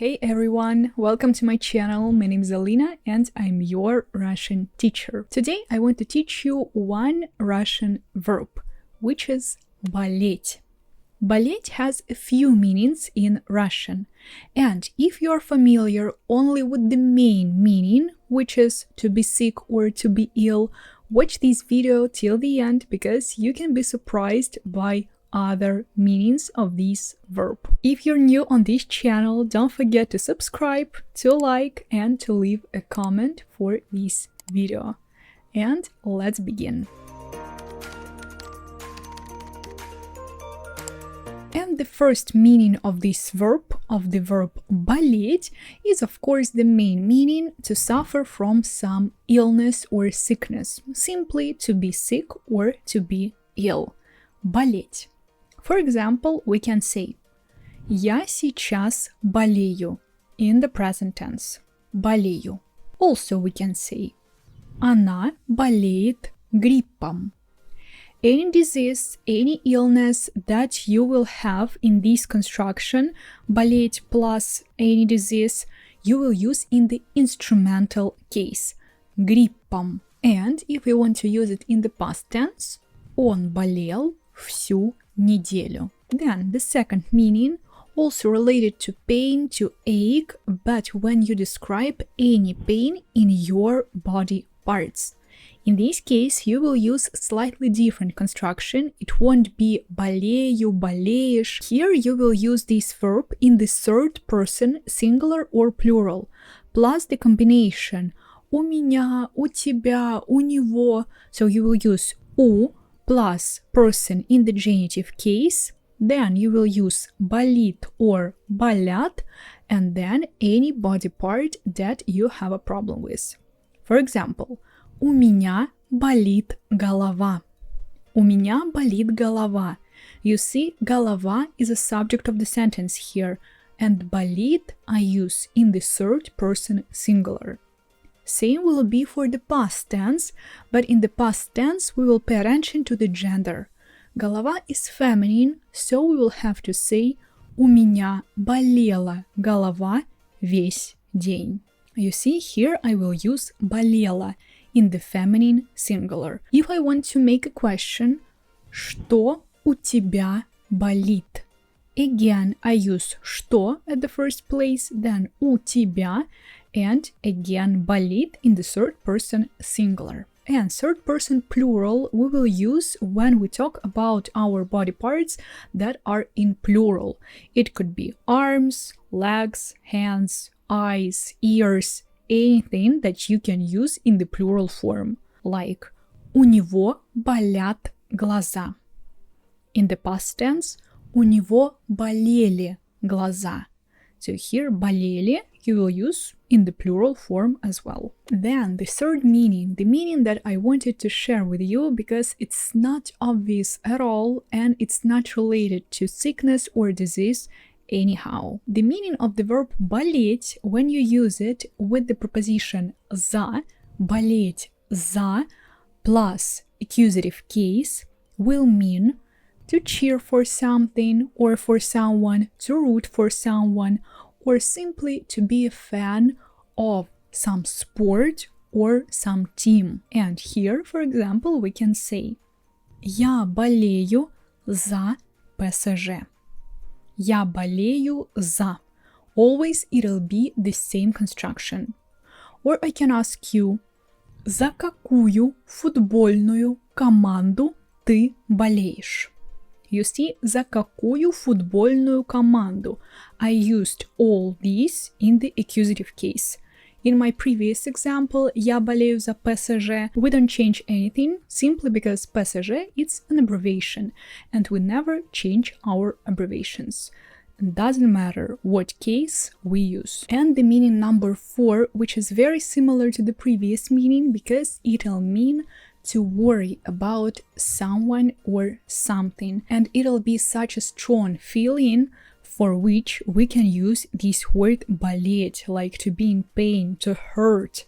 Hey everyone, welcome to my channel. My name is Alina and I'm your Russian teacher. Today I want to teach you one Russian verb, which is болеть. Болеть has a few meanings in Russian, and if you're familiar only with the main meaning, which is to be sick or to be ill, watch this video till the end because you can be surprised by other meanings of this verb. If you're new on this channel, don't forget to subscribe, to like, and to leave a comment for this video. And let's begin. And the first meaning of this verb, of the verb болеть, is of course the main meaning to suffer from some illness or sickness, simply to be sick or to be ill. Болеть. For example, we can say «Я сейчас болею» in the present tense. Болею. Also we can say «Она болеет гриппом». Any disease, any illness that you will have in this construction, болеть plus any disease, you will use in the instrumental case, гриппом. And if we want to use it in the past tense, он болел всю неделю. Then the second meaning, also related to pain, to ache, but when you describe any pain in your body parts. In this case, you will use slightly different construction. It won't be болею, болеешь. Here you will use this verb in the third person, singular or plural, plus the combination у меня, у тебя, у него. So you will use у plus person in the genitive case, then you will use болит or болят, and then any body part that you have a problem with. For example, у меня болит голова. У меня болит голова. You see, голова is a subject of the sentence here, and болит I use in the third person singular. Same will be for the past tense, but in the past tense we will pay attention to the gender. Голова is feminine, so we will have to say у меня болела голова весь день. You see, here I will use болела in the feminine singular. If I want to make a question, что у тебя болит? Again, I use что at the first place, then у тебя, and again болит in the third person singular. And third person plural we will use when we talk about our body parts that are in plural. It could be arms, legs, hands, eyes, ears, anything that you can use in the plural form, like у него болят глаза. In the past tense, у него болели глаза. So here болели you will use in the plural form as well. Then the third meaning, the meaning that I wanted to share with you because it's not obvious at all and it's not related to sickness or disease anyhow. The meaning of the verb болеть, when you use it with the preposition за, болеть за, plus accusative case, will mean to cheer for something or for someone, to root for someone, or simply to be a fan of some sport or some team. And here, for example, we can say Я болею за ПСЖ. Я болею за. Always it'll be the same construction. Or I can ask you, за какую футбольную команду ты болеешь? You see, за какую футбольную команду? I used all these in the accusative case. In my previous example, я болею за ПСЖ, we don't change anything, simply because ПСЖ is an abbreviation, and we never change our abbreviations. It doesn't matter what case we use. And the meaning number 4, which is very similar to the previous meaning because it'll mean to worry about someone or something, and it'll be such a strong feeling for which we can use this word болеть, like to be in pain, to hurt.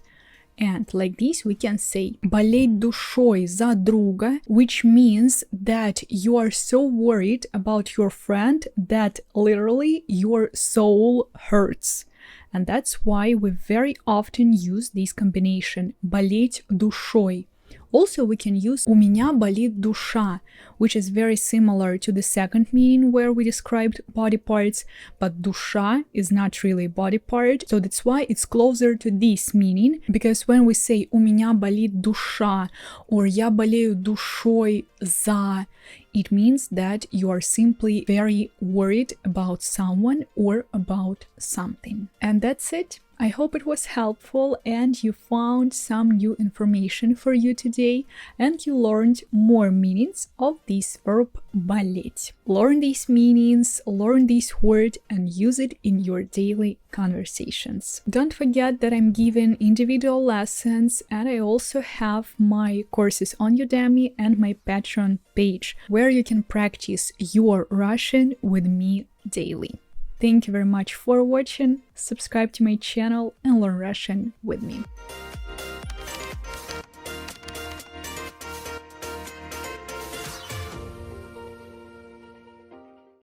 And like this we can say болеть душой за друга, which means that you are so worried about your friend that literally your soul hurts. And that's why we very often use this combination болеть душой. Also, we can use у меня болит душа, which is very similar to the second meaning where we described body parts, but душа is not really a body part, so that's why it's closer to this meaning, because when we say у меня болит душа or я болею душой за, it means that you are simply very worried about someone or about something. And that's it. I hope it was helpful and you found some new information for you today and you learned more meanings of this verb болеть. Learn these meanings, learn this word and use it in your daily conversations. Don't forget that I'm giving individual lessons and I also have my courses on Udemy and my Patreon page where you can practice your Russian with me daily. Thank you very much for watching, subscribe to my channel and learn Russian with me.